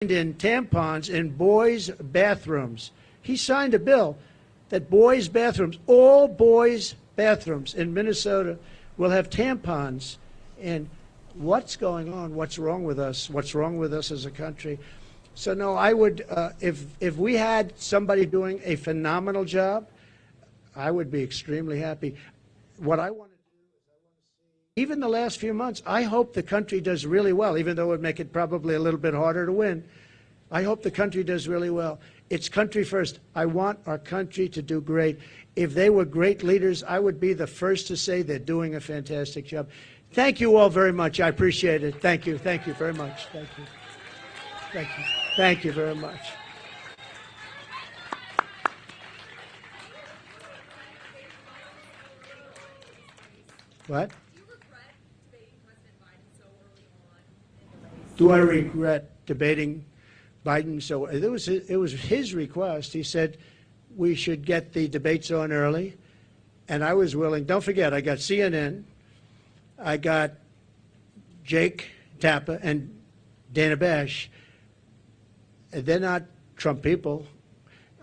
in tampons in boys' bathrooms. He signed a bill that boys' bathrooms, all boys' bathrooms in Minnesota will have tampons. And what's going on? What's wrong with us? What's wrong with us as a country? So no, I would, if we had somebody doing a phenomenal job, I would be extremely happy. What I want to do is I want to see, even the last few months, I hope the country does really well, even though it would make it probably a little bit harder to win. I hope the country does really well. It's country first. I want our country to do great. If they were great leaders, I would be the first to say they're doing a fantastic job. Thank you all very much. I appreciate it. Thank you. Thank you very much. Thank you. Thank you. Thank you very much. What? Do I regret debating Biden? So it was his request. He said we should get the debates on early, and I was willing. Don't forget, I got CNN, I got Jake Tapper and Dana Bash. They're not Trump people.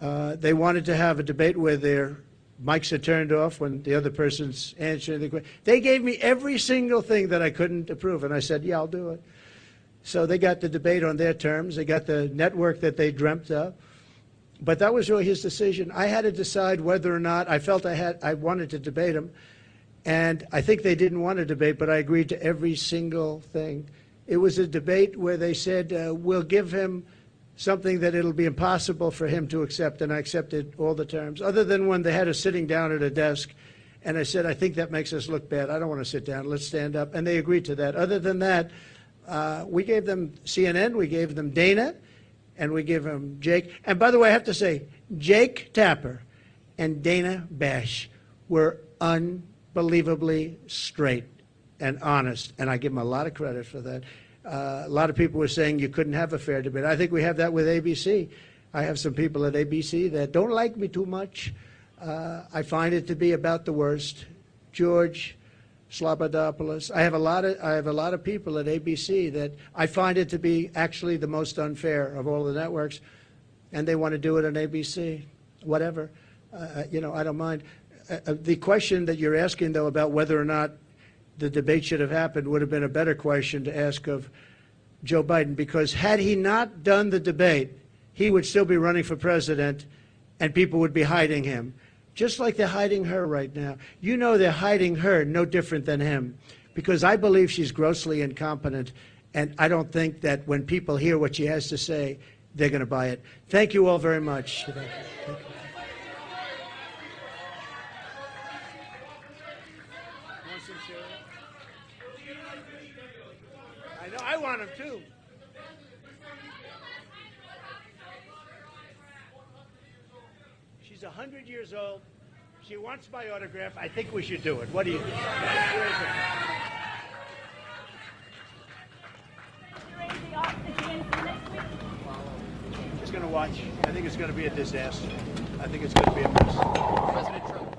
They wanted to have a debate where their mics are turned off when the other person's answering the question. They gave me every single thing that I couldn't approve, and I said, yeah, I'll do it. So they got the debate on their terms. They got the network that they dreamt of. But that was really his decision. I had to decide whether or not I felt I wanted to debate him. And I think they didn't want to debate, but I agreed to every single thing. It was a debate where they said, we'll give him something that it'll be impossible for him to accept, and I accepted all the terms, other than when they had us sitting down at a desk, and I said, I think that makes us look bad. I don't want to sit down. Let's stand up. And they agreed to that. Other than that, we gave them CNN, we gave them Dana, and we gave them Jake. And by the way, I have to say, Jake Tapper and Dana Bash were unbelievably straight and honest, and I give them a lot of credit for that. A lot of people were saying you couldn't have a fair debate. I think we have that with ABC. I have some people at ABC that don't like me too much. I find it to be about the worst. George Slobodopoulos. I have a lot of people at ABC that I find it to be actually the most unfair of all the networks, and they want to do it on ABC. Whatever, I don't mind. The question that you're asking, though, about whether or not the debate should have happened would have been a better question to ask of Joe Biden, because had he not done the debate, he would still be running for president and people would be hiding him, just like they're hiding her right now. You know they're hiding her no different than him, because I believe she's grossly incompetent, and I don't think that when people hear what she has to say, they're going to buy it. Thank you all very much. Thank you. I know, I want him too. She's 100 years old. She wants my autograph. I think we should do it. What do you think? Just going to watch. I think it's going to be a disaster. I think it's going to be a mess. President Trump.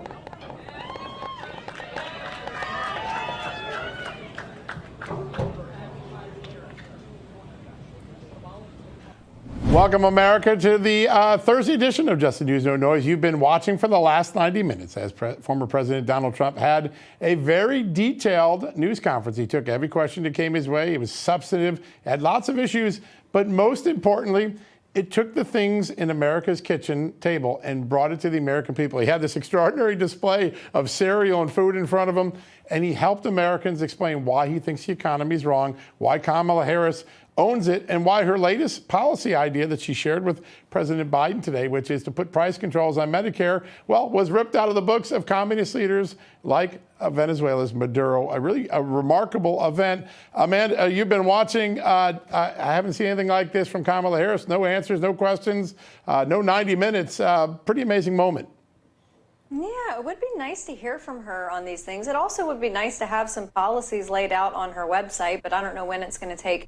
Welcome, America, to the Thursday edition of Just the News, No Noise. You've been watching for the last 90 minutes as former President Donald Trump had a very detailed news conference. He took every question that came his way. It was substantive, had lots of issues, but most importantly, it took the things in America's kitchen table and brought it to the American people. He had this extraordinary display of cereal and food in front of him, and he helped Americans explain why he thinks the economy is wrong, why Kamala Harris owns it, and why her latest policy idea that she shared with President Biden today, which is to put price controls on Medicare, well, was ripped out of the books of communist leaders like Venezuela's Maduro. A remarkable event. Amanda, you've been watching. I haven't seen anything like this from Kamala Harris. No answers, no questions, no 90 minutes. Pretty amazing moment. Yeah, it would be nice to hear from her on these things. It also would be nice to have some policies laid out on her website, but I don't know when it's going to take.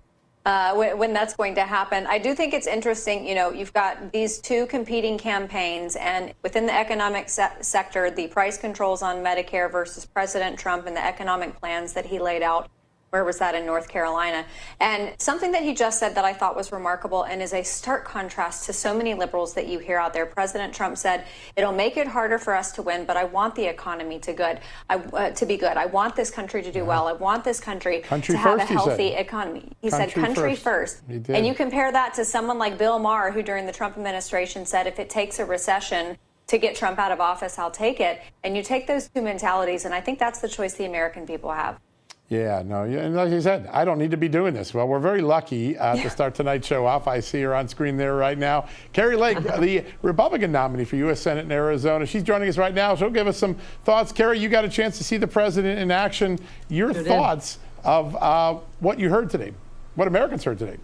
When that's going to happen. I do think it's interesting, you've got these two competing campaigns, and within the economic sector, the price controls on Medicare versus President Trump and the economic plans that he laid out. Where was that? In North Carolina. And something that he just said that I thought was remarkable and is a stark contrast to so many liberals that you hear out there. President Trump said, it'll make it harder for us to win, but I want the economy to be good. I want this country to do well. I want this country to have a healthy economy. He said country first. And you compare that to someone like Bill Maher, who during the Trump administration said, if it takes a recession to get Trump out of office, I'll take it. And you take those two mentalities, and I think that's the choice the American people have. Yeah, no, and like you said, I don't need to be doing this. Well, we're very lucky to start tonight's show off. I see her on screen there right now. Kari Lake, the Republican nominee for U.S. Senate in Arizona. She's joining us right now. She'll give us some thoughts. Kari, you got a chance to see the president in action. Your thoughts of what you heard today, what Americans heard today.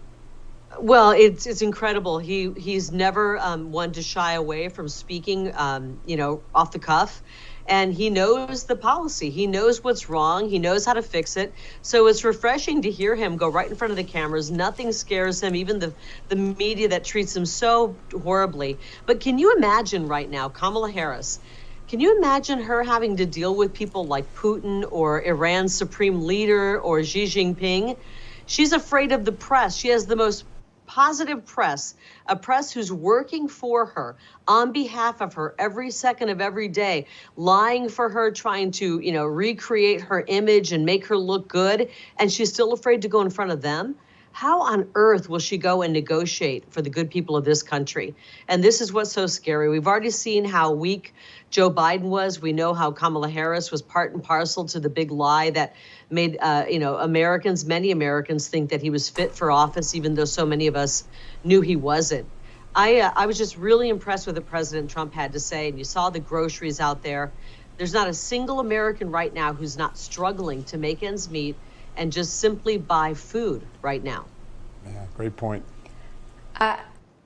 Well, it's incredible. He's never one to shy away from speaking, off the cuff. And he knows the policy. He knows what's wrong. He knows how to fix it. So it's refreshing to hear him go right in front of the cameras. Nothing scares him, even the media that treats him so horribly. But can you imagine right now, Kamala Harris, can you imagine her having to deal with people like Putin or Iran's supreme leader or Xi Jinping? She's afraid of the press. She has the most positive press, a press who's working for her, on behalf of her, every second of every day, lying for her, trying to, recreate her image and make her look good, and she's still afraid to go in front of them. How on earth will she go and negotiate for the good people of this country? And this is what's so scary. We've already seen how weak Joe Biden was. We know how Kamala Harris was part and parcel to the big lie that made, many Americans think that he was fit for office, even though so many of us knew he wasn't. I was just really impressed with what President Trump had to say. And you saw the groceries out there. There's not a single American right now who's not struggling to make ends meet and just simply buy food right now. Yeah, great point.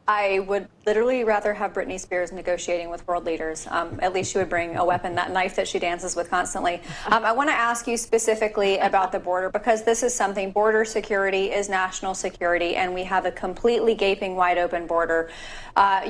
I would literally rather have Britney Spears negotiating with world leaders. At least she would bring a weapon, that knife that she dances with constantly. I want to ask you specifically about the border, because this is something, border security is national security, and we have a completely gaping wide open border.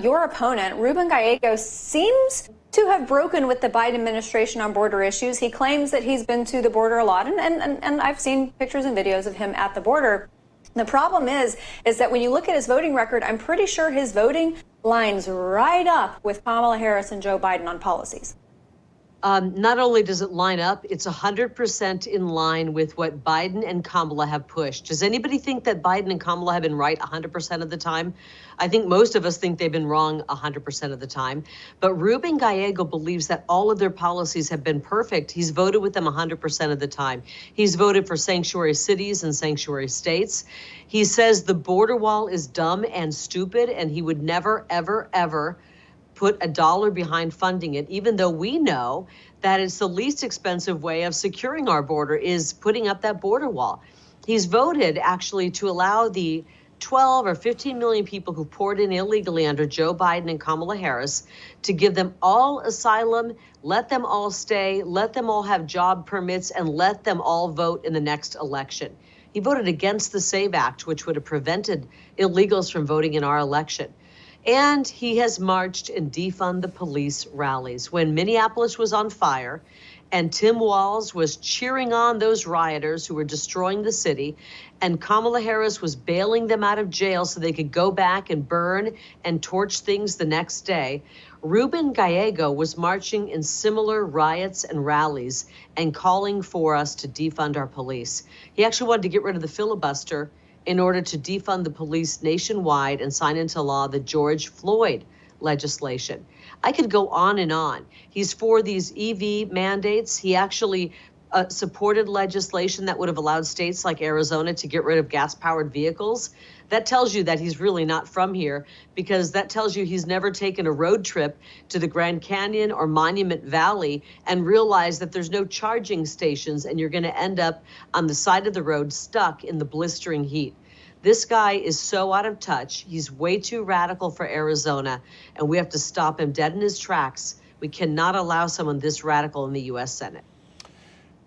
Your opponent, Ruben Gallego, seems to have broken with the Biden administration on border issues. He claims that he's been to the border a lot, and I've seen pictures and videos of him at the border. The problem is that when you look at his voting record, I'm pretty sure his voting lines right up with Kamala Harris and Joe Biden on policies. Not only does it line up, it's 100% in line with what Biden and Kamala have pushed. Does anybody think that Biden and Kamala have been right 100% of the time? I think most of us think they've been wrong 100% of the time. But Ruben Gallego believes that all of their policies have been perfect. He's voted with them 100% of the time. He's voted for sanctuary cities and sanctuary states. He says the border wall is dumb and stupid, and he would never, ever, ever put a dollar behind funding it, even though we know that it's the least expensive way of securing our border is putting up that border wall. He's voted actually to allow the 12 or 15 million people who poured in illegally under Joe Biden and Kamala Harris to give them all asylum, let them all stay, let them all have job permits, and let them all vote in the next election. He voted against the SAVE Act, which would have prevented illegals from voting in our election. And he has marched and defund the police rallies. When Minneapolis was on fire and Tim Walz was cheering on those rioters who were destroying the city, and Kamala Harris was bailing them out of jail so they could go back and burn and torch things the next day, Ruben Gallego was marching in similar riots and rallies and calling for us to defund our police. He actually wanted to get rid of the filibuster in order to defund the police nationwide and sign into law the George Floyd legislation. I could go on and on. He's for these EV mandates. He actually supported legislation that would have allowed states like Arizona to get rid of gas-powered vehicles. That tells you that he's really not from here, because that tells you he's never taken a road trip to the Grand Canyon or Monument Valley and realized that there's no charging stations and you're going to end up on the side of the road stuck in the blistering heat. This guy is so out of touch. He's way too radical for Arizona, and we have to stop him dead in his tracks. We cannot allow someone this radical in the U.S. Senate.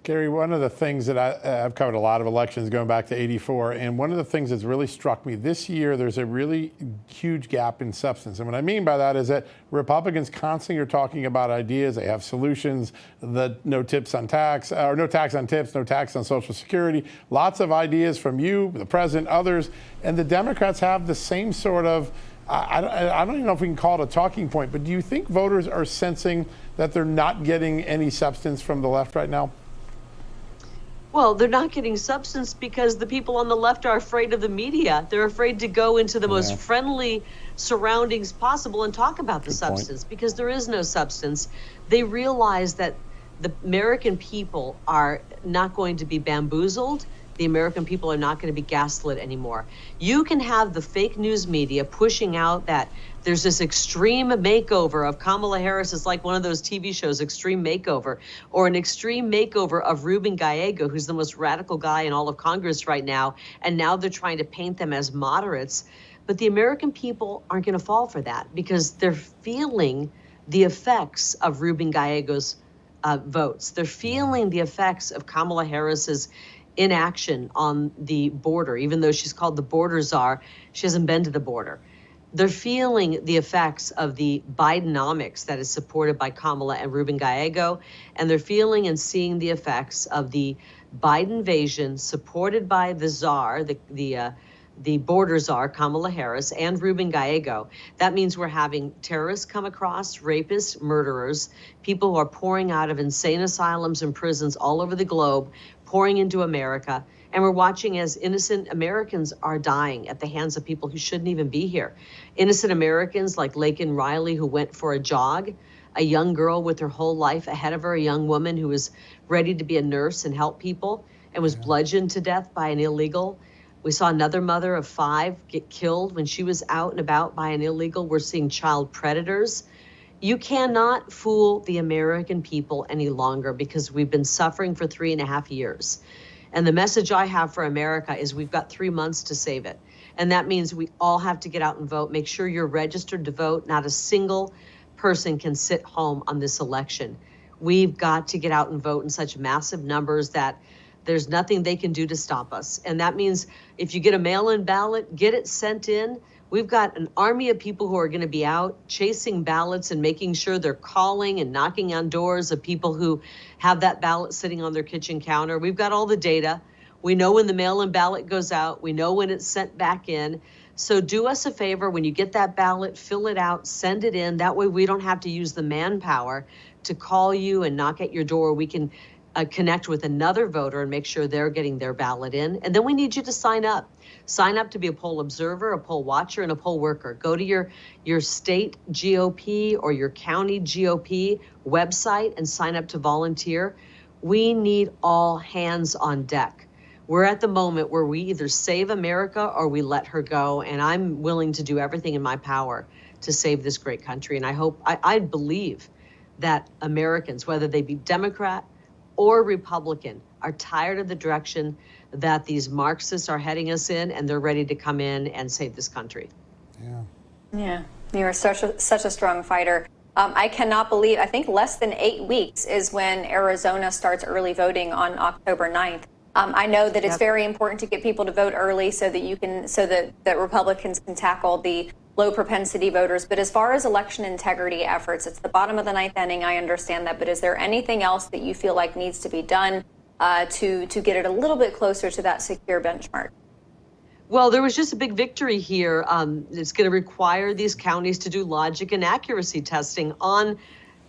Kari, one of the things that I've covered a lot of elections going back to '84, and one of the things that's really struck me this year, there's a really huge gap in substance. And what I mean by that is that Republicans constantly are talking about ideas, they have solutions, the no tips on tax, or no tax on tips, no tax on Social Security, lots of ideas from you, the president, others, and the Democrats have the same sort of, I don't even know if we can call it a talking point, but do you think voters are sensing that they're not getting any substance from the left right now? Well, they're not getting substance because the people on the left are afraid of the media. They're afraid to go into the most friendly surroundings possible and talk about the substance because there is no substance. They realize that the American people are not going to be bamboozled. The American people are not going to be gaslit anymore. You can have the fake news media pushing out that there's this extreme makeover of Kamala Harris. It's like one of those TV shows, Extreme Makeover, or an extreme makeover of Ruben Gallego, who's the most radical guy in all of Congress right now. And now they're trying to paint them as moderates. But the American people aren't going to fall for that because they're feeling the effects of Ruben Gallego's votes. They're feeling the effects of Kamala Harris's inaction on the border. Even though she's called the border czar, she hasn't been to the border. They're feeling the effects of the Bidenomics that is supported by Kamala and Ruben Gallego, and they're feeling and seeing the effects of the Biden invasion supported by the czar, the border czar, Kamala Harris, and Ruben Gallego. That means we're having terrorists come across, rapists, murderers, people who are pouring out of insane asylums and prisons all over the globe, pouring into America. And we're watching as innocent Americans are dying at the hands of people who shouldn't even be here. Innocent Americans like Laken Riley, who went for a jog, a young girl with her whole life ahead of her, a young woman who was ready to be a nurse and help people and was bludgeoned to death by an illegal. We saw another mother of 5 get killed when she was out and about by an illegal. We're seeing child predators. You cannot fool the American people any longer because we've been suffering for 3.5 years. And the message I have for America is we've got 3 months to save it. And that means we all have to get out and vote. Make sure you're registered to vote. Not a single person can sit home on this election. We've got to get out and vote in such massive numbers that there's nothing they can do to stop us. And that means if you get a mail-in ballot, get it sent in. We've got an army of people who are going to be out chasing ballots and making sure they're calling and knocking on doors of people who have that ballot sitting on their kitchen counter. We've got all the data. We know when the mail-in ballot goes out. We know when it's sent back in. So do us a favor. When you get that ballot, fill it out, send it in. That way we don't have to use the manpower to call you and knock at your door. We can connect with another voter and make sure they're getting their ballot in. And then we need you to sign up. Sign up to be a poll observer, a poll watcher, and a poll worker. Go to your state GOP or your county GOP website and sign up to volunteer. We need all hands on deck. We're at the moment where we either save America or we let her go. And I'm willing to do everything in my power to save this great country. And I believe that Americans, whether they be Democrat or Republican, are tired of the direction that these Marxists are heading us in, and they're ready to come in and save this country. Yeah, you are such a strong fighter. I cannot believe, I think less than 8 weeks is when Arizona starts early voting on October 9th. I know that it's very important to get people to vote early so that Republicans can tackle the low propensity voters. But as far as election integrity efforts, it's the bottom of the 9th inning. I understand that. But is there anything else that you feel like needs to be done to get it a little bit closer to that secure benchmark? Well, there was just a big victory here. It's going to require these counties to do logic and accuracy testing on,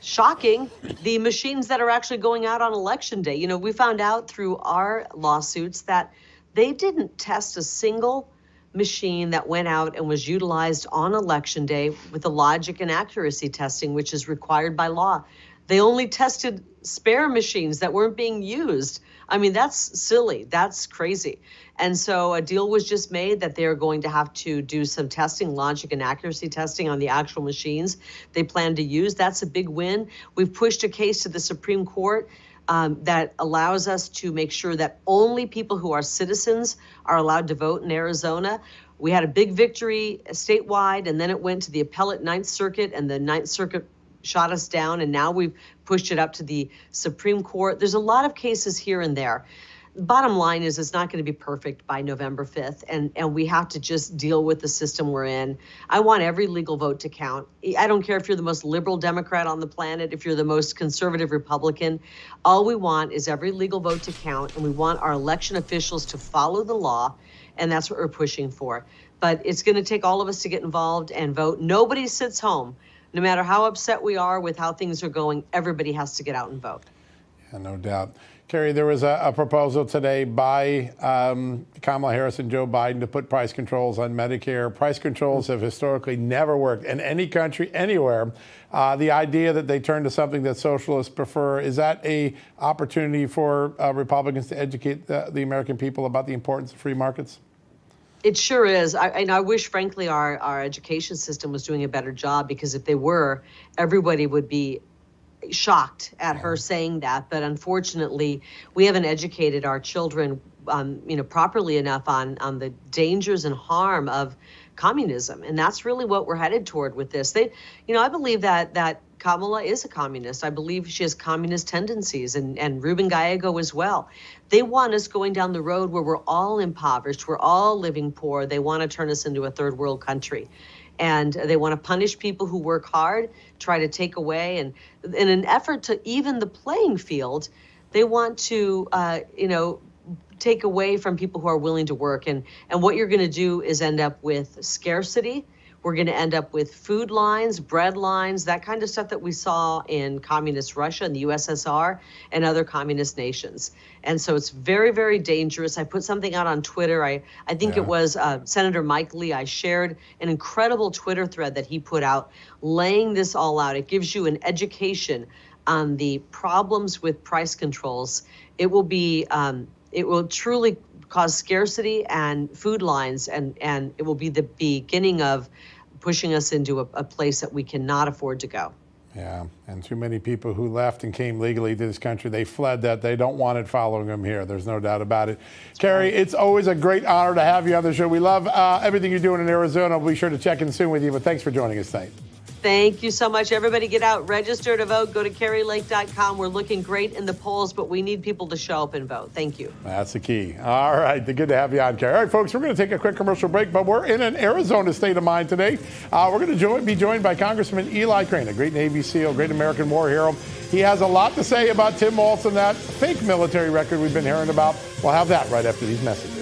shocking, the machines that are actually going out on election day. You know, we found out through our lawsuits that they didn't test a single machine that went out and was utilized on election day with the logic and accuracy testing, which is required by law. They only tested spare machines that weren't being used. I mean, that's silly. That's crazy. And so a deal was just made that they're going to have to do some testing, logic and accuracy testing on the actual machines they plan to use. That's a big win. We've pushed a case to the Supreme Court that allows us to make sure that only people who are citizens are allowed to vote in Arizona. We had a big victory statewide, and then it went to the appellate Ninth Circuit, and the Ninth Circuit shot us down, and now we've pushed it up to the Supreme Court. There's a lot of cases here and there. Bottom line is it's not going to be perfect by November 5th, and we have to just deal with the system we're in. I want every legal vote to count. I don't care if you're the most liberal Democrat on the planet, if you're the most conservative Republican. All we want is every legal vote to count, and we want our election officials to follow the law, and that's what we're pushing for. But it's going to take all of us to get involved and vote. Nobody sits home. No matter how upset we are with how things are going, everybody has to get out and vote. Yeah, no doubt. Kari, there was a proposal today by Kamala Harris and Joe Biden to put price controls on Medicare. Price controls have historically never worked in any country, anywhere. The idea that they turn to something that socialists prefer, is that a opportunity for Republicans to educate the American people about the importance of free markets? It sure is. I wish, frankly, our education system was doing a better job, because if they were, everybody would be shocked at her saying that. But unfortunately, we haven't educated our children, properly enough on the dangers and harm of communism, and that's really what we're headed toward with this. I believe that Kamala is a communist. I believe she has communist tendencies, and Ruben Gallego as well. They want us going down the road where we're all impoverished, we're all living poor. They want to turn us into a third world country. And they want to punish people who work hard, try to take away, and in an effort to even the playing field, they want to, take away from people who are willing to work. And what you're going to do is end up with scarcity. We're going to end up with food lines, bread lines, that kind of stuff that we saw in communist Russia and the USSR and other communist nations. And so it's very, very dangerous. I put something out on Twitter. I think it was Senator Mike Lee. I shared an incredible Twitter thread that he put out laying this all out. It gives you an education on the problems with price controls. It will be, it will truly cause scarcity and food lines, and it will be the beginning of pushing us into a place that we cannot afford to go. Yeah, and too many people who left and came legally to this country, they fled that. They don't want it following them here. There's no doubt about it. Kari, it's always a great honor to have you on the show. We love everything you're doing in Arizona. We'll be sure to check in soon with you, but thanks for joining us tonight. Thank you so much. Everybody get out, register to vote. Go to KariLake.com. We're looking great in the polls, but we need people to show up and vote. Thank you. That's the key. All right. Good to have you on, Kari. All right, folks, we're going to take a quick commercial break, but we're in an Arizona state of mind today. We're going to be joined by Congressman Eli Crane, a great Navy SEAL, great American war hero. He has a lot to say about Tim Walz and that fake military record we've been hearing about. We'll have that right after these messages.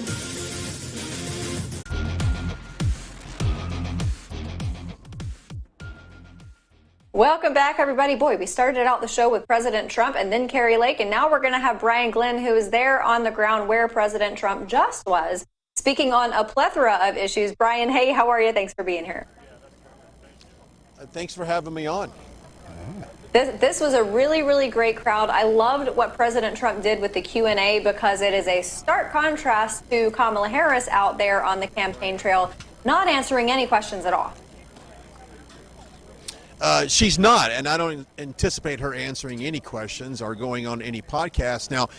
Welcome back, everybody. Boy, we started out the show with President Trump and then Kari Lake, and now we're going to have Brian Glenn, who is there on the ground where President Trump just was, speaking on a plethora of issues. Brian, hey, how are you? Thanks for being here. Thanks for having me on. This was a really, really great crowd. I loved what President Trump did with the Q&A, because it is a stark contrast to Kamala Harris out there on the campaign trail, not answering any questions at all. She's not, and I don't anticipate her answering any questions or going on any podcast. Now,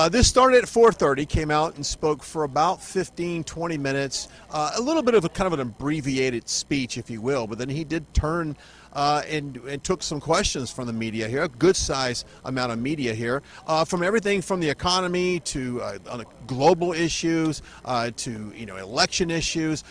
this started at 4:30, came out and spoke for about 15, 20 minutes, a little bit of a kind of an abbreviated speech, if you will, but then he did turn and took some questions from the media here, a good size amount of media here, from everything from the economy to global issues to election issues.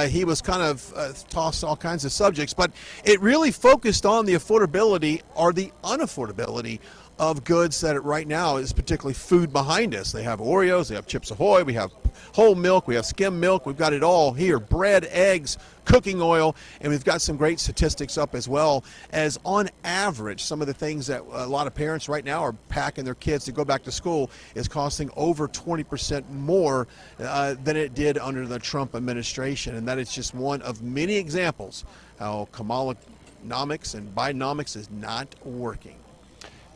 He was kind of tossed all kinds of subjects, but it really focused on the affordability or the unaffordability of goods that right now is particularly food behind us. They have Oreos, they have Chips Ahoy, we have whole milk, we have skim milk, we've got it all here, bread, eggs, cooking oil, and we've got some great statistics up as well as on average some of the things that a lot of parents right now are packing their kids to go back to school is costing over 20% more than it did under the Trump administration, and that is just one of many examples how Kamala-nomics and Bidenomics is not working.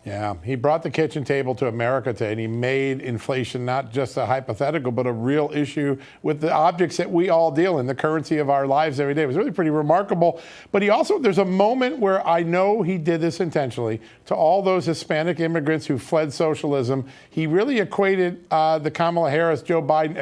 Yeah, he brought the kitchen table to America today, and he made inflation not just a hypothetical, but a real issue with the objects that we all deal in, the currency of our lives every day. It was really pretty remarkable. But he also, there's a moment where I know he did this intentionally, to all those Hispanic immigrants who fled socialism. He really equated the Kamala Harris, Joe Biden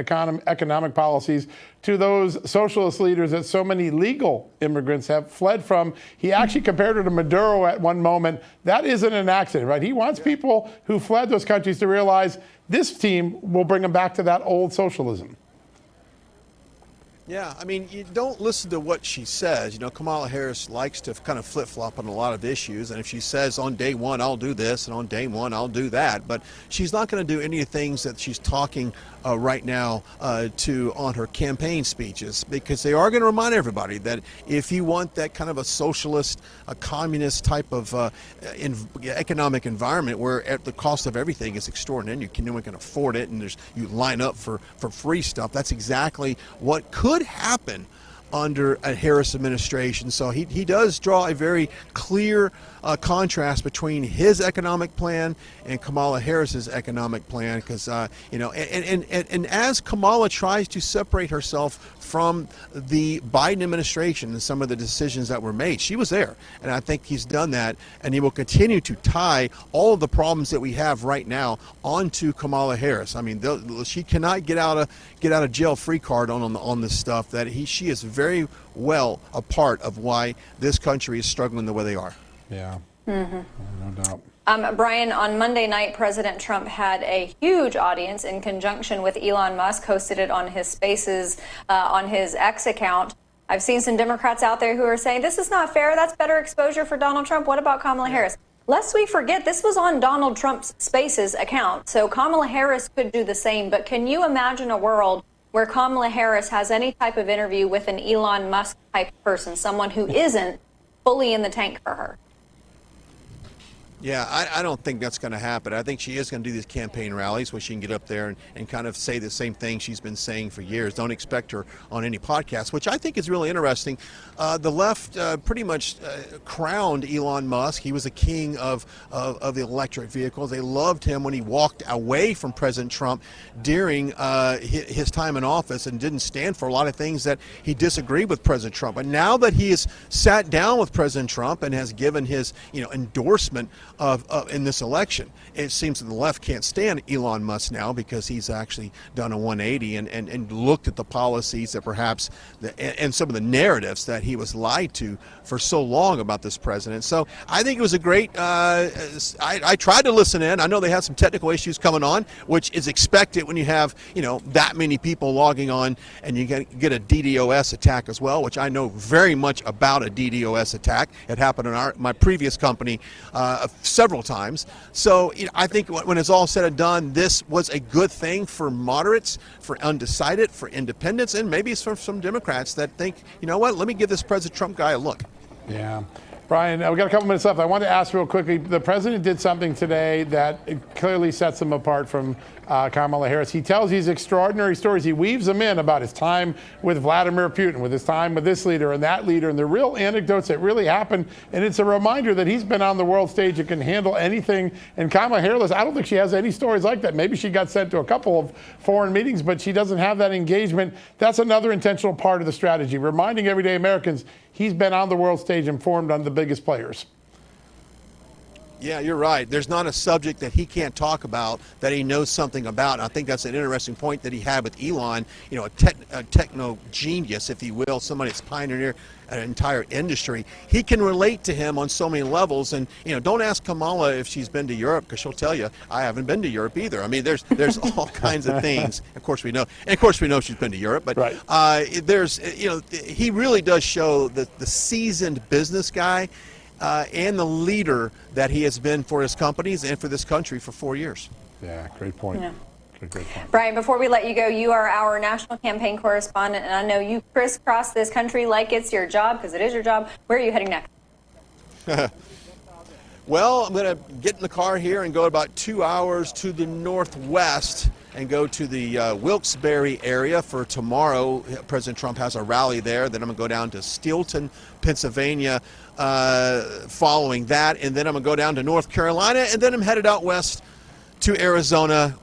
economic policies to those socialist leaders that so many legal immigrants have fled from. He actually compared her to Maduro at one moment. That isn't an accident, right? He wants people who fled those countries to realize this team will bring them back to that old socialism. Yeah, I mean, you don't listen to what she says. You know, Kamala Harris likes to kind of flip-flop on a lot of issues, and if she says on day one, I'll do this, and on day one, I'll do that, but she's not going to do any of the things that she's talking right now on her campaign speeches, because they are going to remind everybody that if you want that kind of a socialist, a communist type of economic environment where at the cost of everything is extraordinary, no one can afford it, and you line up for free stuff, that's exactly what could happen under a Harris administration. So he does draw a very clear contrast between his economic plan and Kamala Harris's economic plan, because and as Kamala tries to separate herself from the Biden administration and some of the decisions that were made, she was there, and I think he's done that, and he will continue to tie all of the problems that we have right now onto Kamala Harris. I mean, she cannot get out of jail free card on this stuff. That she is very well a part of why this country is struggling the way they are. Yeah, no doubt. Brian, on Monday night, President Trump had a huge audience in conjunction with Elon Musk, hosted it on his Spaces, on his X account. I've seen some Democrats out there who are saying, this is not fair, that's better exposure for Donald Trump. What about Kamala Harris? Lest we forget, this was on Donald Trump's Spaces account, so Kamala Harris could do the same. But can you imagine a world where Kamala Harris has any type of interview with an Elon Musk type person, someone who isn't fully in the tank for her? Yeah, I don't think that's going to happen. I think she is going to do these campaign rallies where she can get up there and kind of say the same thing she's been saying for years. Don't expect her on any podcast, which I think is really interesting. The left pretty much crowned Elon Musk. He was a king of the electric vehicles. They loved him when he walked away from President Trump during his time in office and didn't stand for a lot of things that he disagreed with President Trump. And now that he has sat down with President Trump and has given his endorsement in this election, it seems that the left can't stand Elon Musk now, because he's actually done a 180 and looked at the policies that perhaps and some of the narratives that he was lied to for so long about this president. So I think it was a great, I tried to listen in. I know they had some technical issues coming on, which is expected when you have that many people logging on, and you get a DDoS attack as well, which I know very much about a DDoS attack. It happened in my previous company several times. So I think when it's all said and done, this was a good thing for moderates, for undecided, for independents, and maybe it's for some Democrats that think, you know what, let me give this President Trump guy a look. Yeah. Brian, we got a couple minutes left. I wanted to ask real quickly, the president did something today that clearly sets him apart from Kamala Harris. He tells these extraordinary stories. He weaves them in about his time with Vladimir Putin, with his time with this leader and that leader, and the real anecdotes that really happened. And it's a reminder that he's been on the world stage and can handle anything. And Kamala Harris, I don't think she has any stories like that. Maybe she got sent to a couple of foreign meetings, but she doesn't have that engagement. That's another intentional part of the strategy, reminding everyday Americans he's been on the world stage and formed on the biggest players. Yeah, you're right. There's not a subject that he can't talk about that he knows something about. And I think that's an interesting point that he had with Elon, a techno genius, if you will, somebody that's pioneered an entire industry. He can relate to him on so many levels. And, don't ask Kamala if she's been to Europe, because she'll tell you, I haven't been to Europe either. I mean, there's all kinds of things. Of course we know. And of course we know she's been to Europe. But right. He really does show the seasoned business guy and the leader that he has been for his companies and for this country for 4 years. Yeah, great point. Yeah. Great point. Brian, before we let you go, you are our national campaign correspondent, and I know you crisscross this country like it's your job, because it is your job. Where are you heading next? Well, I'm going to get in the car here and go about 2 hours to the northwest and go to the Wilkes-Barre area for tomorrow. President Trump has a rally there. Then I'm going to go down to Steelton, Pennsylvania following that. And then I'm going to go down to North Carolina. And then I'm headed out west to Arizona.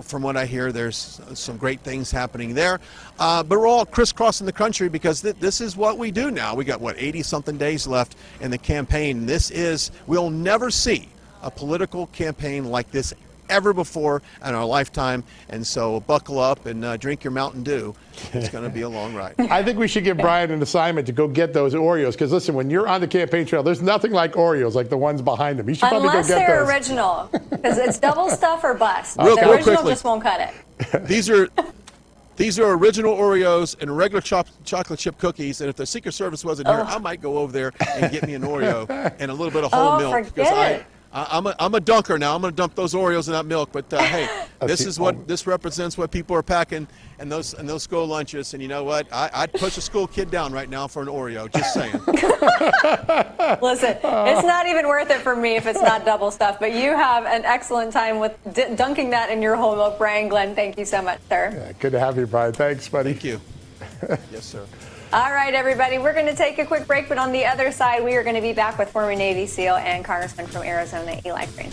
From what I hear, there's some great things happening there. But we're all crisscrossing the country because this is what we do now. We got, 80-something days left in the campaign. We'll never see a political campaign like this ever before in our lifetime. And so buckle up and drink your Mountain Dew. It's going to be a long ride. I think we should give Brian an assignment to go get those Oreos, because listen, when you're on the campaign trail, there's nothing like Oreos, like the ones behind him. You should probably Unless go get they're those. original, because it's double stuff or bust. Real The original quickly. just won't cut it. These are original Oreos and regular chocolate chip cookies. And if the Secret Service wasn't here, I might go over there and get me an Oreo and a little bit of whole milk. Forget it. I'm a dunker now. I'm going to dump those Oreos in that milk. But hey, this represents what people are packing and those school lunches. And you know what? I'd push a school kid down right now for an Oreo. Just saying. Listen, it's not even worth it for me if it's not double stuff. But you have an excellent time with dunking that in your whole milk. Brian Glenn, thank you so much, sir. Yeah, good to have you, Brian. Thanks, buddy. Thank you. Yes, sir. All right, everybody, we're going to take a quick break, but on the other side, we are going to be back with former Navy SEAL and Congressman from Arizona, Eli Crane.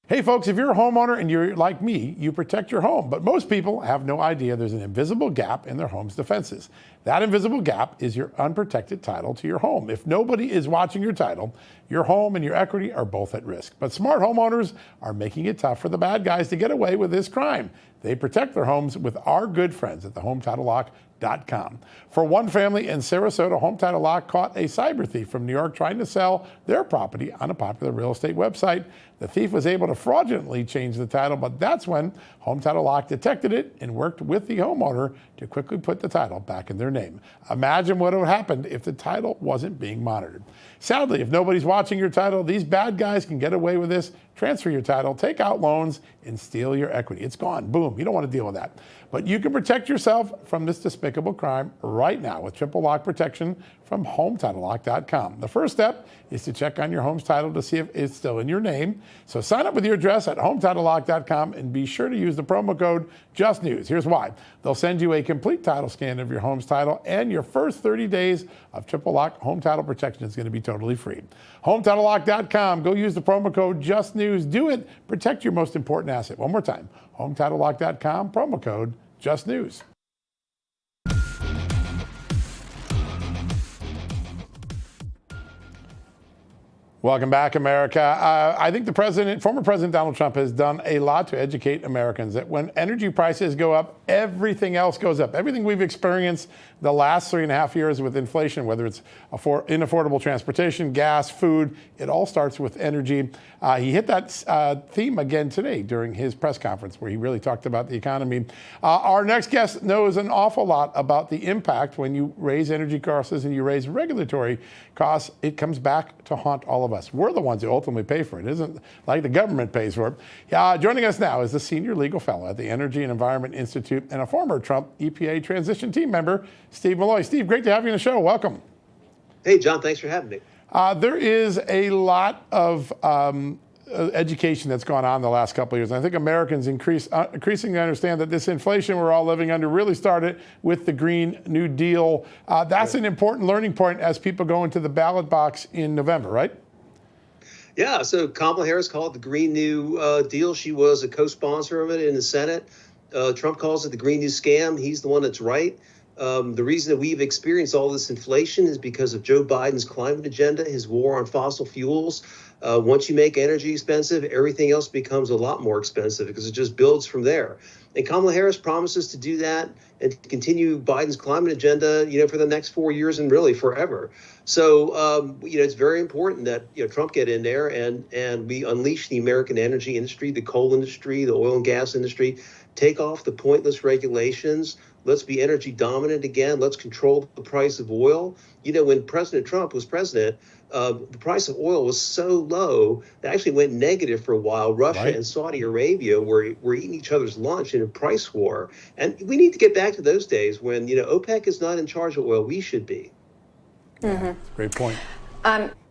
Hey folks, if you're a homeowner and you're like me, you protect your home, but most people have no idea there's an invisible gap in their home's defenses. That invisible gap is your unprotected title to your home. If nobody is watching your title, your home and your equity are both at risk. But smart homeowners are making it tough for the bad guys to get away with this crime. They protect their homes with our good friends at the HomeTitleLock.com. For one family in Sarasota, Home Title Lock caught a cyber thief from New York trying to sell their property on a popular real estate website. The thief was able to fraudulently change the title, but that's when Home Title Lock detected it and worked with the homeowner to quickly put the title back in their name. Imagine what would have happened if the title wasn't being monitored. Sadly, if nobody's watching your title, these bad guys can get away with this. Transfer your title, take out loans, and steal your equity. It's gone. Boom. You don't want to deal with that. But you can protect yourself from this despicable crime right now with triple lock protection from HomeTitleLock.com. The first step is to check on your home's title to see if it's still in your name. So sign up with your address at HomeTitleLock.com and be sure to use the promo code JUSTNEWS. Here's why. They'll send you a complete title scan of your home's title, and your first 30 days of triple lock home title protection is going to be totally free. HomeTitleLock.com. Go use the promo code JUSTNEWS. Do it. Protect your most important asset. One more time. HomeTitleLock.com. Promo code JUSTNEWS. Welcome back, America. I think former President Donald Trump has done a lot to educate Americans that when energy prices go up, everything else goes up. Everything we've experienced the last 3.5 years with inflation, whether it's inaffordable transportation, gas, food, it all starts with energy. He hit that theme again today during his press conference where he really talked about the economy. Our next guest knows an awful lot about the impact when you raise energy costs and you raise regulatory costs. It comes back to haunt all of us. We're the ones who ultimately pay for it. It isn't like the government pays for it. Joining us now is the senior legal fellow at the Energy and Environment Institute and a former Trump EPA transition team member, Steve Malloy. Steve, great to have you on the show. Welcome. Hey, John, thanks for having me. There is a lot of education that's gone on the last couple of years. And I think Americans increasingly understand that this inflation we're all living under really started with the Green New Deal. That's an important learning point as people go into the ballot box in November, right? Yeah, so Kamala Harris called it the Green New Deal. She was a co-sponsor of it in the Senate. Trump calls it the Green New Scam. He's the one that's right. The reason that we've experienced all this inflation is because of Joe Biden's climate agenda, his war on fossil fuels. Once you make energy expensive, everything else becomes a lot more expensive because it just builds from there. And Kamala Harris promises to do that and to continue Biden's climate agenda, for the next 4 years and really forever. So, it's very important that, Trump get in there and we unleash the American energy industry, the coal industry, the oil and gas industry, take off the pointless regulations. Let's be energy dominant again. Let's control the price of oil. When President Trump was president, the price of oil was so low that actually went negative for a while. Russia and Saudi Arabia were eating each other's lunch in a price war. And we need to get back to those days when, OPEC is not in charge of oil. We should be. Mm-hmm. Great point.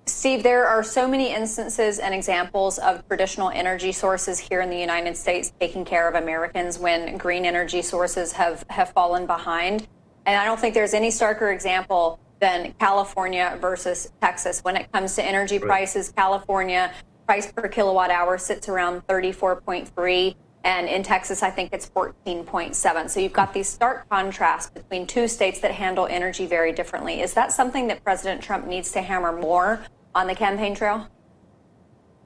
Steve, there are so many instances and examples of traditional energy sources here in the United States taking care of Americans when green energy sources have fallen behind. And I don't think there's any starker example than California versus Texas. When it comes to energy prices, California price per kilowatt hour sits around 34.3. And in Texas, I think it's 14.7. So you've got these stark contrasts between two states that handle energy very differently. Is that something that President Trump needs to hammer more on the campaign trail?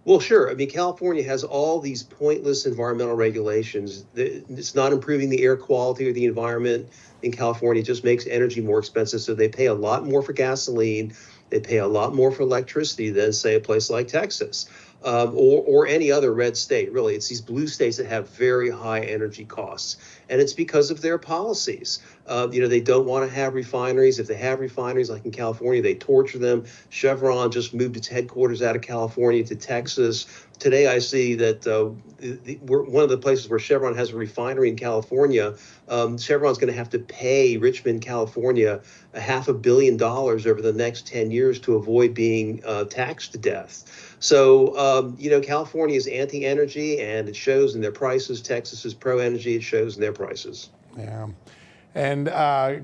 Well, sure. I mean, California has all these pointless environmental regulations. It's not improving the air quality or the environment in California. It just makes energy more expensive. So they pay a lot more for gasoline. They pay a lot more for electricity than, say, a place like Texas or any other red state. Really, it's these blue states that have very high energy costs. And it's because of their policies. They don't want to have refineries. If they have refineries, like in California, they torture them. Chevron just moved its headquarters out of California to Texas. Today, I see that one of the places where Chevron has a refinery in California, Chevron's going to have to pay Richmond, California, $500 million over the next 10 years to avoid being taxed to death. So, California is anti-energy, and it shows in their prices. Texas is pro-energy. It shows in their prices. Yeah. And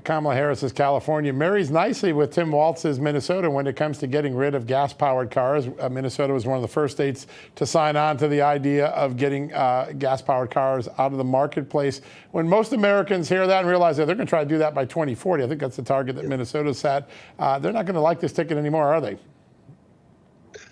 Kamala Harris's California marries nicely with Tim Walz's Minnesota when it comes to getting rid of gas-powered cars. Minnesota was one of the first states to sign on to the idea of getting gas-powered cars out of the marketplace. When most Americans hear that and realize that they're going to try to do that by 2040, I think that's the target that Minnesota set, they're not going to like this ticket anymore, are they?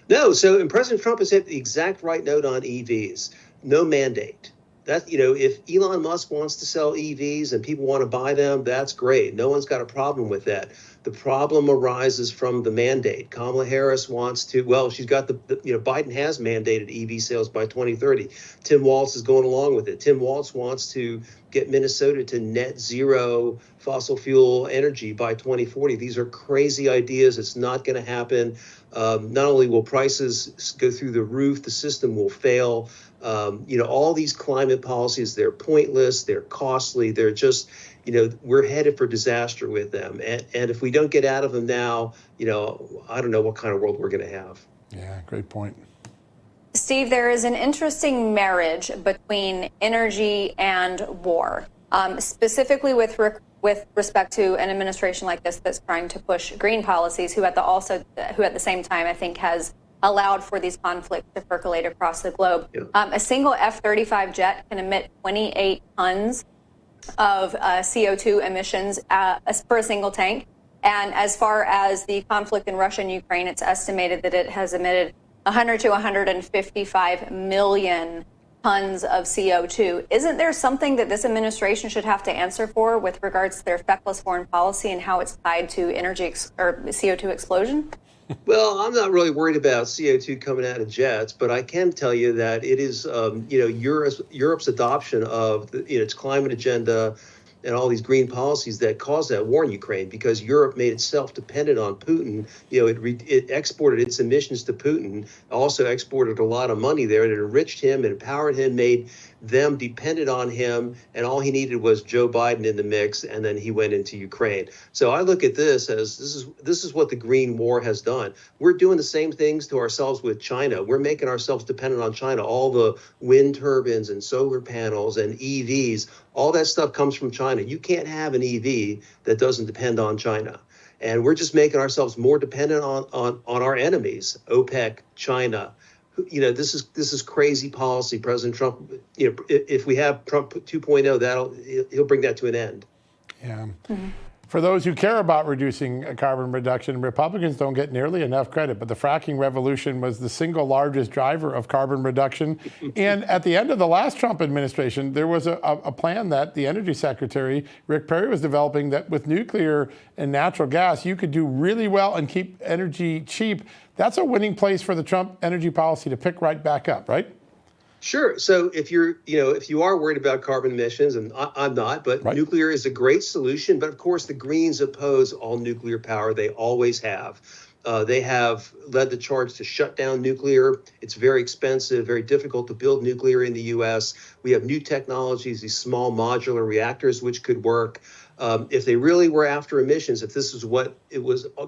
No. So, and President Trump has hit the exact right note on EVs. No mandate. That, if Elon Musk wants to sell EVs and people want to buy them, that's great. No one's got a problem with that. The problem arises from the mandate. Kamala Harris wants to, she's got Biden has mandated EV sales by 2030. Tim Walz is going along with it. Tim Walz wants to get Minnesota to net zero fossil fuel energy by 2040. These are crazy ideas. It's not going to happen. Not only will prices go through the roof, the system will fail. All these climate policies, they're pointless, they're costly, they're just, we're headed for disaster with them. And if we don't get out of them now, I don't know what kind of world we're going to have. Yeah, great point. Steve, there is an interesting marriage between energy and war, specifically with respect to an administration like this that's trying to push green policies, who at the same time, I think, has allowed for these conflicts to percolate across the globe. Yeah. A single F-35 jet can emit 28 tons of CO2 emissions per single tank. And as far as the conflict in Russia and Ukraine, it's estimated that it has emitted 100 to 155 million tons of CO2. Isn't there something that this administration should have to answer for with regards to their feckless foreign policy and how it's tied to energy or CO2 explosion? Well, I'm not really worried about CO2 coming out of jets, but I can tell you that it is, Europe's adoption of its climate agenda and all these green policies that caused that war in Ukraine, because Europe made itself dependent on Putin. It exported its emissions to Putin, also exported a lot of money there. It enriched him, it empowered him, made them dependent on him, and all he needed was Joe Biden in the mix, and then he went into Ukraine. So I look at this as this is what the Green War has done. We're doing the same things to ourselves with China. We're making ourselves dependent on China. All the wind turbines and solar panels and EVs, all that stuff comes from China. You can't have an EV that doesn't depend on China. And we're just making ourselves more dependent on our enemies, OPEC, China. This is crazy policy. President Trump, if we have Trump 2.0, he'll bring that to an end. Yeah. Mm-hmm. For those who care about reducing carbon reduction, Republicans don't get nearly enough credit, but the fracking revolution was the single largest driver of carbon reduction. And at the end of the last Trump administration, there was a plan that the Energy Secretary, Rick Perry, was developing that with nuclear and natural gas, you could do really well and keep energy cheap. That's a winning place for the Trump energy policy to pick right back up, right? Sure. So if you are worried about carbon emissions, and I'm not, but right. Nuclear is a great solution. But of course, the Greens oppose all nuclear power. They always have. They have led the charge to shut down nuclear. It's very expensive, very difficult to build nuclear in the U.S. We have new technologies, these small modular reactors, which could work. If they really were after emissions, if this is what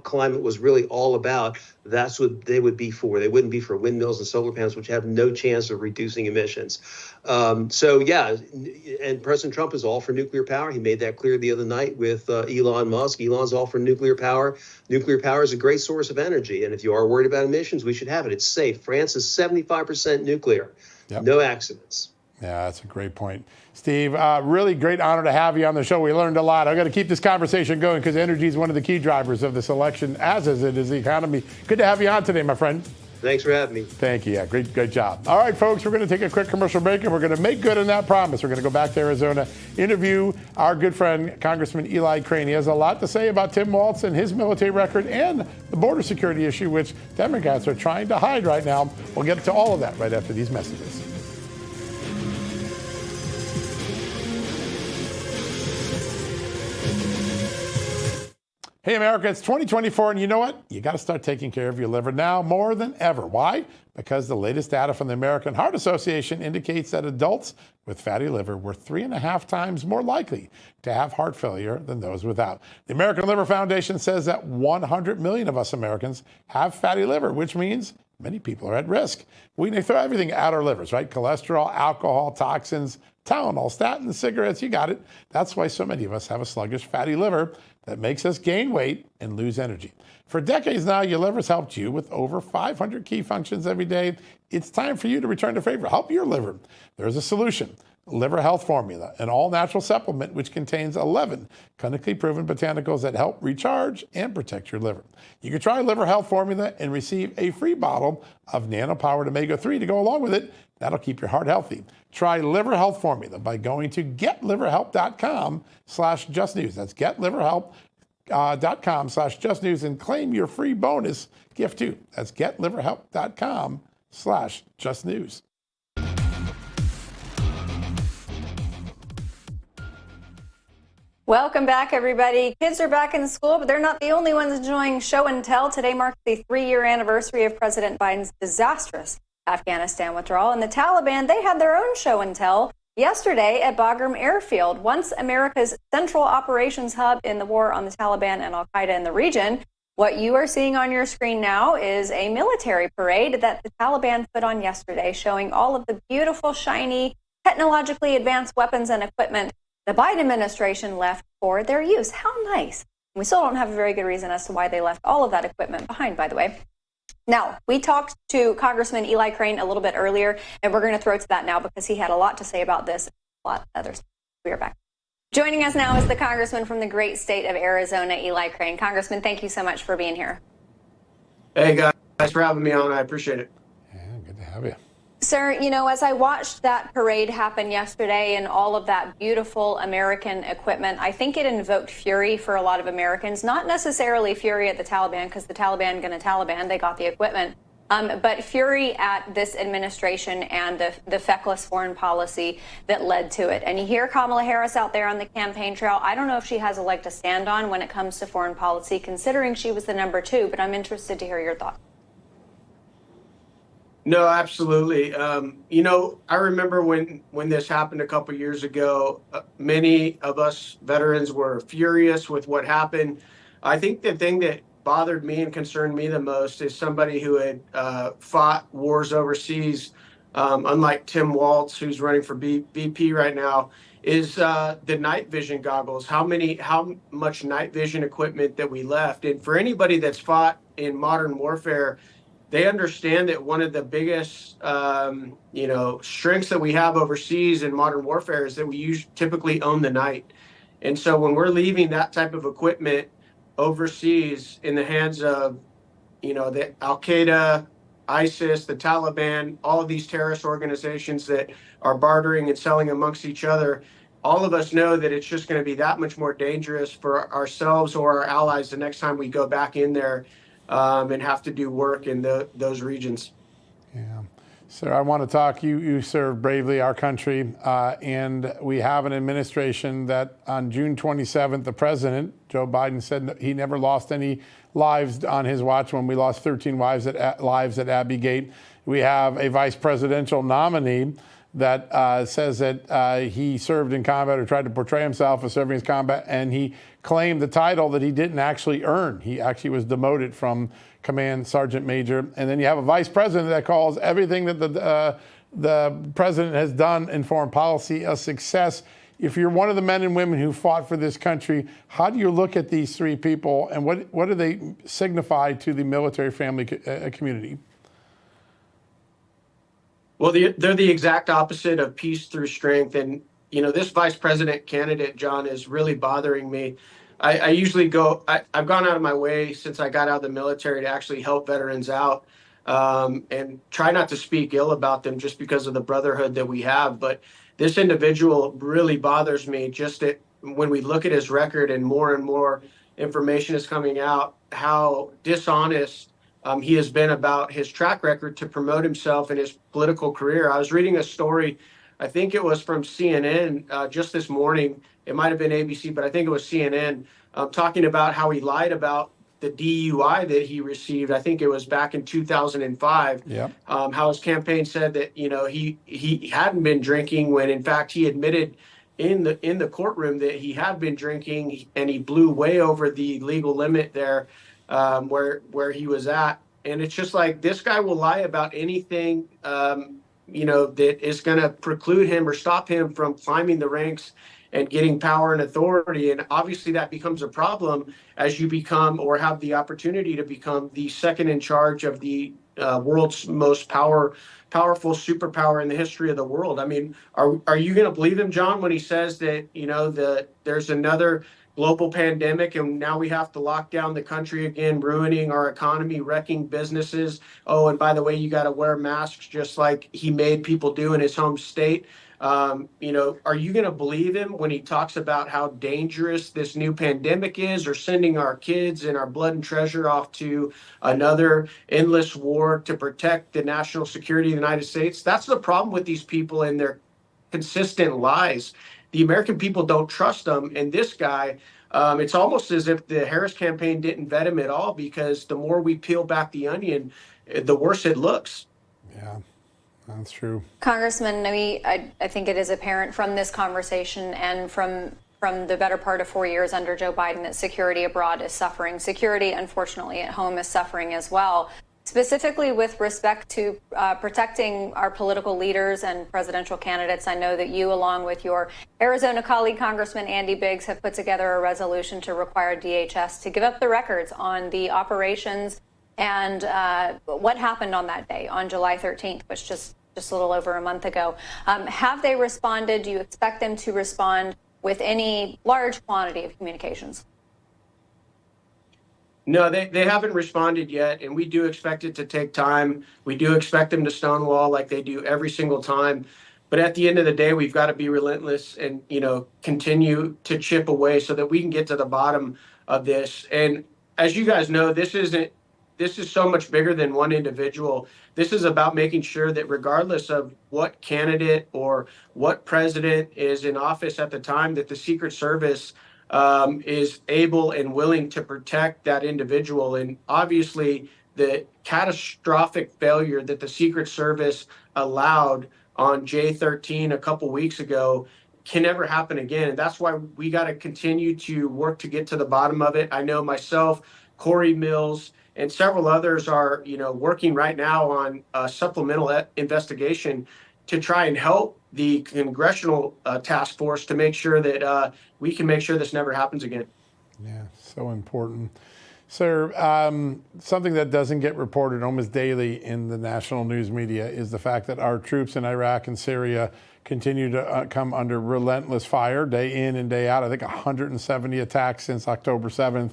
climate was really all about, that's what they would be for. They wouldn't be for windmills and solar panels, which have no chance of reducing emissions. And President Trump is all for nuclear power. He made that clear the other night with Elon Musk. Elon's all for nuclear power. Nuclear power is a great source of energy. And if you are worried about emissions, we should have it. It's safe. France is 75% nuclear. Yep. No accidents. Yeah, that's a great point. Steve, really great honor to have you on the show. We learned a lot. I've got to keep this conversation going because energy is one of the key drivers of this election, as is it is the economy. Good to have you on today, my friend. Thanks for having me. Thank you. Yeah, great job. All right, folks, we're going to take a quick commercial break, and we're going to make good on that promise. We're going to go back to Arizona, interview our good friend, Congressman Eli Crane. He has a lot to say about Tim Walz and his military record and the border security issue, which Democrats are trying to hide right now. We'll get to all of that right after these messages. Hey, America, it's 2024, and you know what? You got to start taking care of your liver now more than ever. Why? Because the latest data from the American Heart Association indicates that adults with fatty liver were 3.5 times more likely to have heart failure than those without. The American Liver Foundation says that 100 million of us Americans have fatty liver, which means many people are at risk. We throw everything at our livers, right? Cholesterol, alcohol, toxins, Tylenol, statins, cigarettes, you got it. That's why so many of us have a sluggish fatty liver that makes us gain weight and lose energy. For decades now, your liver's helped you with over 500 key functions every day. It's time for you to return to favor. Help your liver. There's a solution. Liver Health Formula, an all-natural supplement which contains 11 clinically proven botanicals that help recharge and protect your liver. You can try Liver Health Formula and receive a free bottle of nano-powered omega-3 to go along with it. That'll keep your heart healthy. Try Liver Health Formula by going to getliverhelp.com/justnews. That's getliverhelp.com/justnews and claim your free bonus gift too. That's getliverhelp.com/justnews. Welcome back, everybody. Kids are back in school, but they're not the only ones enjoying show and tell. Today marks the 3-year anniversary of President Biden's disastrous Afghanistan withdrawal. And the Taliban, they had their own show and tell yesterday at Bagram Airfield, once America's central operations hub in the war on the Taliban and Al-Qaeda in the region. What you are seeing on your screen now is a military parade that the Taliban put on yesterday, showing all of the beautiful, shiny, technologically advanced weapons and equipment the Biden administration left for their use. How nice. We still don't have a very good reason as to why they left all of that equipment behind, by the way. Now, we talked to Congressman Eli Crane a little bit earlier, and we're going to throw to that now because he had a lot to say about this and a lot of others. We are back. Joining us now is the Congressman from the great state of Arizona, Eli Crane. Congressman, thank you so much for being here. Hey, guys. Thanks for having me on. I appreciate it. Yeah, good to have you. Sir, you know, as I watched that parade happen yesterday and all of that beautiful American equipment, I think it invoked fury for a lot of Americans, not necessarily fury at the Taliban, because the Taliban gonna Taliban, they got the equipment, but fury at this administration and the feckless foreign policy that led to it. And you hear Kamala Harris out there on the campaign trail. I don't know if she has a leg to stand on when it comes to foreign policy, considering she was the number 2, but I'm interested to hear your thoughts. No, absolutely. You know, I remember when this happened a couple years ago, many of us veterans were furious with what happened. I think the thing that bothered me and concerned me the most is somebody who had fought wars overseas, unlike Tim Walz, who's running for VP right now, is the night vision goggles. How much night vision equipment that we left. And for anybody that's fought in modern warfare, they understand that one of the biggest, strengths that we have overseas in modern warfare is that we typically own the night. And so when we're leaving that type of equipment overseas in the hands of, the Al-Qaeda, ISIS, the Taliban, all of these terrorist organizations that are bartering and selling amongst each other, all of us know that it's just going to be that much more dangerous for ourselves or our allies the next time we go back in there and have to do work in those regions. Yeah. Sir, I want to talk. You serve bravely our country, and we have an administration that on June 27th, the president, Joe Biden, said he never lost any lives on his watch when we lost 13 lives at Abbey Gate. We have a vice presidential nominee that says that he served in combat or tried to portray himself as serving in combat, and he claimed the title that he didn't actually earn. He actually was demoted from command sergeant major. And then you have a vice president that calls everything that the president has done in foreign policy a success. If you're one of the men and women who fought for this country, how do you look at these three people, and what do they signify to the military family community? Well, they're the exact opposite of peace through strength. And, this vice president candidate, John, is really bothering me. I usually I've gone out of my way since I got out of the military to actually help veterans out, and try not to speak ill about them just because of the brotherhood that we have. But this individual really bothers me, just that when we look at his record and more information is coming out, how dishonest he has been about his track record to promote himself and his political career. I was reading a story, I think it was from CNN just this morning. It might have been ABC, but I think it was CNN, talking about how he lied about the DUI that he received. I think it was back in 2005. Yep. How his campaign said that he hadn't been drinking, when in fact he admitted in the courtroom that he had been drinking, and he blew way over the legal limit there. Where he was at. And it's just like, this guy will lie about anything, that is going to preclude him or stop him from climbing the ranks and getting power and authority. And obviously that becomes a problem as you become, or have the opportunity to become, the second in charge of the world's most powerful superpower in the history of the world. I mean, are you going to believe him, John, when he says that, there's another global pandemic and now we have to lock down the country again, ruining our economy, wrecking businesses? Oh, and by the way, you got to wear masks, just like he made people do in his home state. Are you going to believe him when he talks about how dangerous this new pandemic is, or sending our kids and our blood and treasure off to another endless war to protect the national security of the United States? That's the problem with these people and their consistent lies. The American people don't trust them. And this guy, it's almost as if the Harris campaign didn't vet him at all, because the more we peel back the onion, the worse it looks. Yeah, that's true. Congressman, I think it is apparent from this conversation and from the better part of 4 years under Joe Biden that security abroad is suffering. Security, unfortunately, at home is suffering as well. Specifically with respect to protecting our political leaders and presidential candidates, I know that you, along with your Arizona colleague, Congressman Andy Biggs, have put together a resolution to require DHS to give up the records on the operations and what happened on that day, on July 13th, which just a little over a month ago. Have they responded? Do you expect them to respond with any large quantity of communications? No, they haven't responded yet, and we do expect it to take time. We do expect them to stonewall like they do every single time. But at the end of the day, we've got to be relentless and, continue to chip away so that we can get to the bottom of this. And as you guys know, this is so much bigger than one individual. This is about making sure that regardless of what candidate or what president is in office at the time, that the Secret Service is able and willing to protect that individual. And obviously, the catastrophic failure that the Secret Service allowed on J13 a couple weeks ago can never happen again. And that's why we got to continue to work to get to the bottom of it. I know myself, Corey Mills, and several others are, working right now on a supplemental investigation to try and help the congressional task force to make sure that we can make sure this never happens again. Yeah, so important. Sir, something that doesn't get reported almost daily in the national news media is the fact that our troops in Iraq and Syria continue to come under relentless fire day in and day out. I think 170 attacks since October 7th.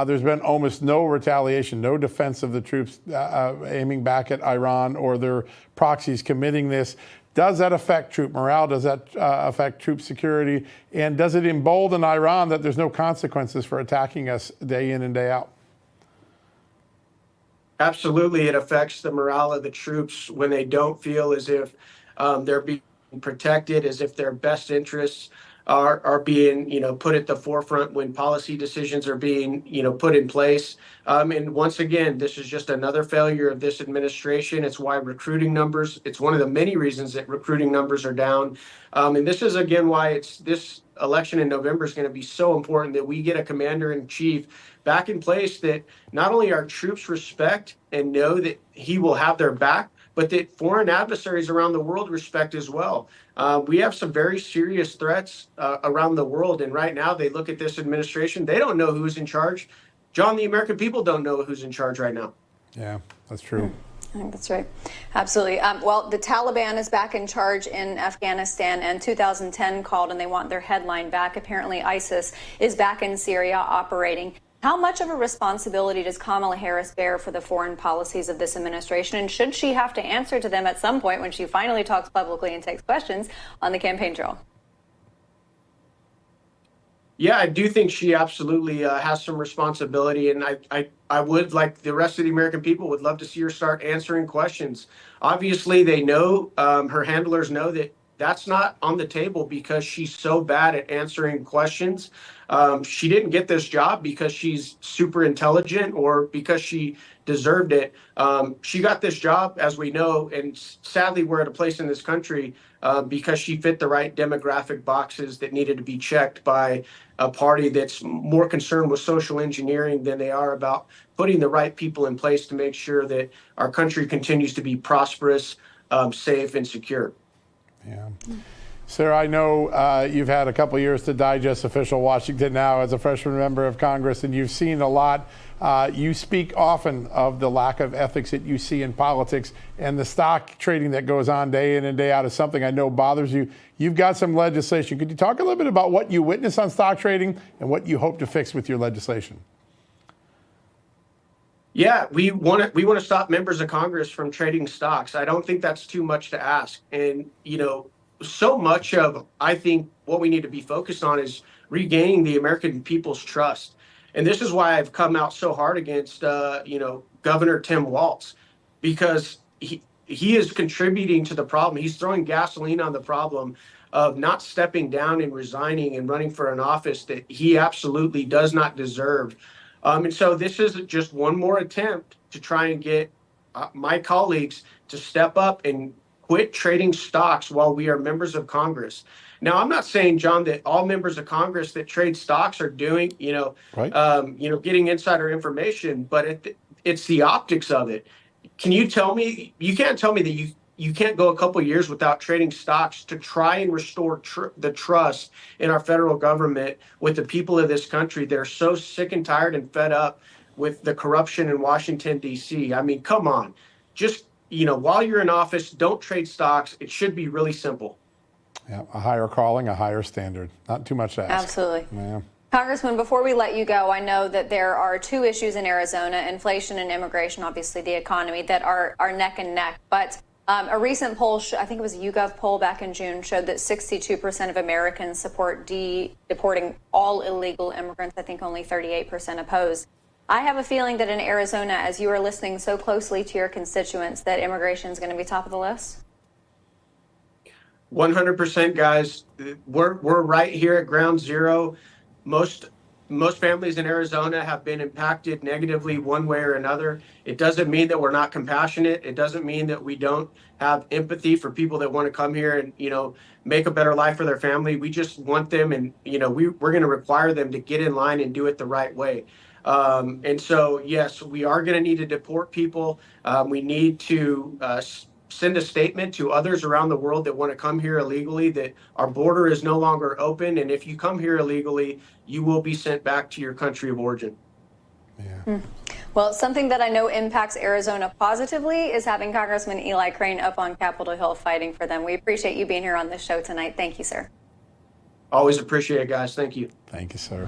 There's been almost no retaliation, no defense of the troops aiming back at Iran or their proxies committing this. Does that affect troop morale? Does that affect troop security? And does it embolden Iran that there's no consequences for attacking us day in and day out? Absolutely. It affects the morale of the troops when they don't feel as if they're being protected, as if their best interests are being, put at the forefront when policy decisions are being, put in place. And once again, this is just another failure of this administration. It's why recruiting numbers, it's one of the many reasons that recruiting numbers are down. And this is, again, why this election in November is going to be so important, that we get a commander in chief back in place that not only our troops respect and know that he will have their back, but that foreign adversaries around the world respect as well. We have some very serious threats around the world. And right now they look at this administration. They don't know who's in charge. John, the American people don't know who's in charge right now. Yeah, that's true. I think that's right. Absolutely. Well, the Taliban is back in charge in Afghanistan, and 2010 called and they want their headline back. Apparently, ISIS is back in Syria operating. How much of a responsibility does Kamala Harris bear for the foreign policies of this administration? And should she have to answer to them at some point when she finally talks publicly and takes questions on the campaign trail? Yeah, I do think she absolutely has some responsibility, and I would, like the rest of the American people, would love to see her start answering questions. Obviously, they know, her handlers know that that's not on the table because she's so bad at answering questions. She didn't get this job because she's super intelligent or because she deserved it. She got this job, as we know, and sadly, we're at a place in this country because she fit the right demographic boxes that needed to be checked by a party that's more concerned with social engineering than they are about putting the right people in place to make sure that our country continues to be prosperous, safe, and secure. Yeah. Sarah, I know you've had a couple years to digest official Washington now as a freshman member of Congress, and you've seen a lot. You speak often of the lack of ethics that you see in politics, and the stock trading that goes on day in and day out is something I know bothers you. You've got some legislation. Could you talk a little bit about what you witness on stock trading and what you hope to fix with your legislation? Yeah, we want to stop members of Congress from trading stocks. I don't think that's too much to ask. And, so much of, I think, what we need to be focused on is regaining the American people's trust. And this is why I've come out so hard against, Governor Tim Walz, because he is contributing to the problem. He's throwing gasoline on the problem of not stepping down and resigning and running for an office that he absolutely does not deserve. And so this is just one more attempt to try and get my colleagues to step up and quit trading stocks while we are members of Congress. Now, I'm not saying, John, that all members of Congress that trade stocks are doing, getting insider information, but it's the optics of it. Can you tell me? You can't tell me that you can't go a couple of years without trading stocks to try and restore the trust in our federal government with the people of this country that are so sick and tired and fed up with the corruption in Washington, D.C. I mean, come on. Just, while you're in office, don't trade stocks. It should be really simple. Yeah, a higher calling, a higher standard. Not too much to ask. Absolutely. Yeah. Congressman, before we let you go, I know that there are two issues in Arizona, inflation and immigration, obviously the economy, that are neck and neck. But a recent poll, I think it was a YouGov poll back in June, showed that 62% of Americans support deporting all illegal immigrants. I think only 38% oppose. I have a feeling that in Arizona, as you are listening so closely to your constituents, that immigration is going to be top of the list. 100%, guys. We're right here at ground zero. Most families in Arizona have been impacted negatively one way or another. It doesn't mean that we're not compassionate. It doesn't mean that we don't have empathy for people that want to come here and, make a better life for their family. We just want them, and, we're going to require them to get in line and do it the right way. And so, yes, we are going to need to deport people. We need to send a statement to others around the world that want to come here illegally that our border is no longer open. And if you come here illegally, you will be sent back to your country of origin. Yeah. Well, something that I know impacts Arizona positively is having Congressman Eli Crane up on Capitol Hill fighting for them. We appreciate you being here on this show tonight. Thank you, sir. Always appreciate it, guys. Thank you. Thank you, sir.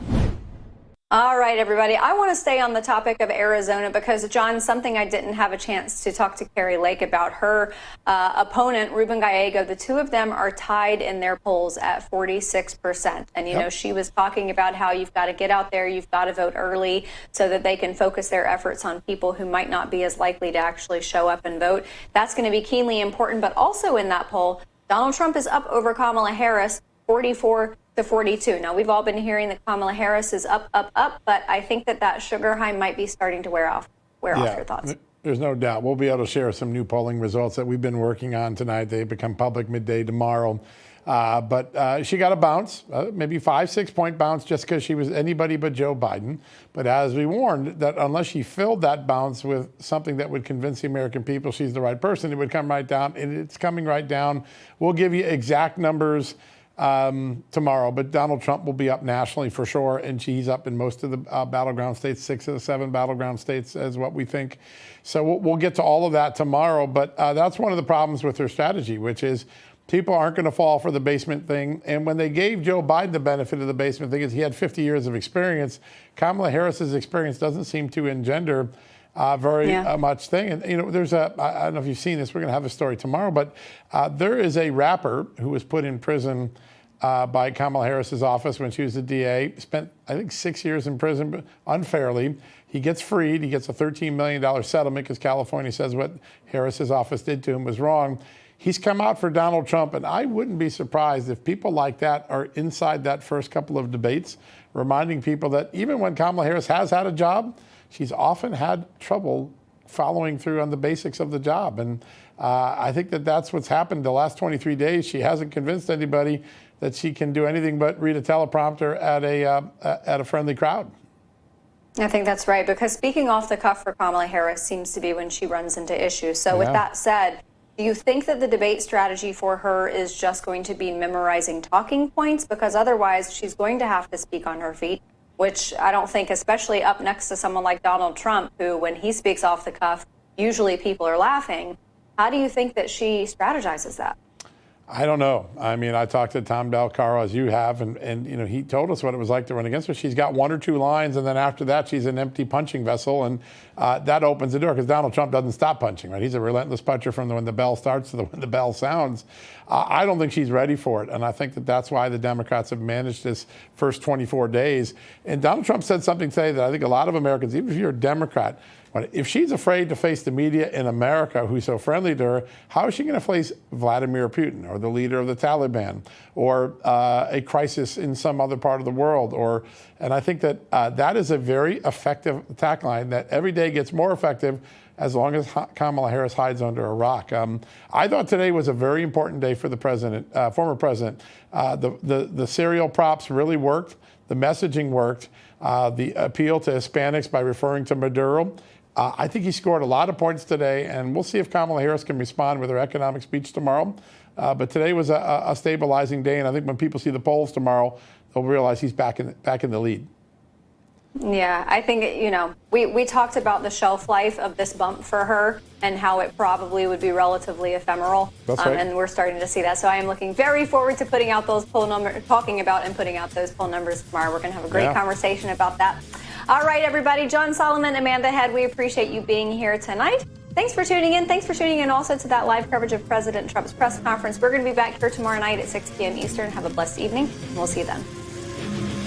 All right, everybody. I want to stay on the topic of Arizona because, John, something I didn't have a chance to talk to Kari Lake about. Her opponent, Ruben Gallego, the two of them are tied in their polls at 46%. And, you know, she was talking about how you've got to get out there, you've got to vote early so that they can focus their efforts on people who might not be as likely to actually show up and vote. That's going to be keenly important. But also in that poll, Donald Trump is up over Kamala Harris, 44 to 42. Now, we've all been hearing that Kamala Harris is up, but I think that sugar high might be starting to wear off. Your thoughts? There's no doubt. We'll be able to share some new polling results that we've been working on tonight. They become public midday tomorrow. But she got a bounce, maybe 5-6 point bounce just because she was anybody but Joe Biden. But as we warned, that unless she filled that bounce with something that would convince the American people she's the right person, it would come right down. And it's coming right down. We'll give you exact numbers tomorrow, but Donald Trump will be up nationally for sure, and he's up in most of the battleground states. 6 of the 7 battleground states is what we think. So we'll get to all of that tomorrow, but that's one of the problems with her strategy, which is people aren't going to fall for the basement thing. And when they gave Joe Biden the benefit of the basement thing, is he had 50 years of experience. Kamala Harris's experience doesn't seem to engender very much thing. And, you know, there's I don't know if you've seen this, we're going to have a story tomorrow, but there is a rapper who was put in prison by Kamala Harris's office when she was the DA, spent, I think, 6 years in prison but unfairly. He gets freed. He gets a $13 million settlement because California says what Harris's office did to him was wrong. He's come out for Donald Trump, and I wouldn't be surprised if people like that are inside that first couple of debates, reminding people that even when Kamala Harris has had a job, she's often had trouble following through on the basics of the job. And I think that that's what's happened the last 23 days. She hasn't convinced anybody that she can do anything but read a teleprompter at a friendly crowd. I think that's right, because speaking off the cuff for Kamala Harris seems to be when she runs into issues. So with that said, do you think that the debate strategy for her is just going to be memorizing talking points? Because otherwise she's going to have to speak on her feet, which I don't think, especially up next to someone like Donald Trump, who when he speaks off the cuff, usually people are laughing. How do you think that she strategizes that? I don't know. I mean, I talked to Tom Del Caro, as you have, and you know, he told us what it was like to run against her. She's got 1 or 2 lines, and then after that, she's an empty punching vessel, and that opens the door because Donald Trump doesn't stop punching, right? He's a relentless puncher from when the bell starts to when the bell sounds. I don't think she's ready for it, and I think that that's why the Democrats have managed this first 24 days. And Donald Trump said something today that I think a lot of Americans, even if you're a Democrat, if she's afraid to face the media in America, who's so friendly to her, how is she going to face Vladimir Putin or the leader of the Taliban or a crisis in some other part of the world? And I think that that is a very effective attack line that every day gets more effective as long as Kamala Harris hides under a rock. I thought today was a very important day for the president, former president. The serial props really worked. The messaging worked. The appeal to Hispanics by referring to Maduro. I think he scored a lot of points today, and we'll see if Kamala Harris can respond with her economic speech tomorrow. But today was a stabilizing day, and I think when people see the polls tomorrow, they'll realize he's back in the lead. Yeah, I think, you know, we talked about the shelf life of this bump for her and how it probably would be relatively ephemeral. That's right. And we're starting to see that. So I am looking very forward to putting out those poll numbers, talking about and putting out those poll numbers tomorrow. We're going to have a great conversation about that. All right, everybody. John Solomon, Amanda Head, we appreciate you being here tonight. Thanks for tuning in. Thanks for tuning in also to that live coverage of President Trump's press conference. We're going to be back here tomorrow night at 6 p.m. Eastern. Have a blessed evening, and we'll see you then.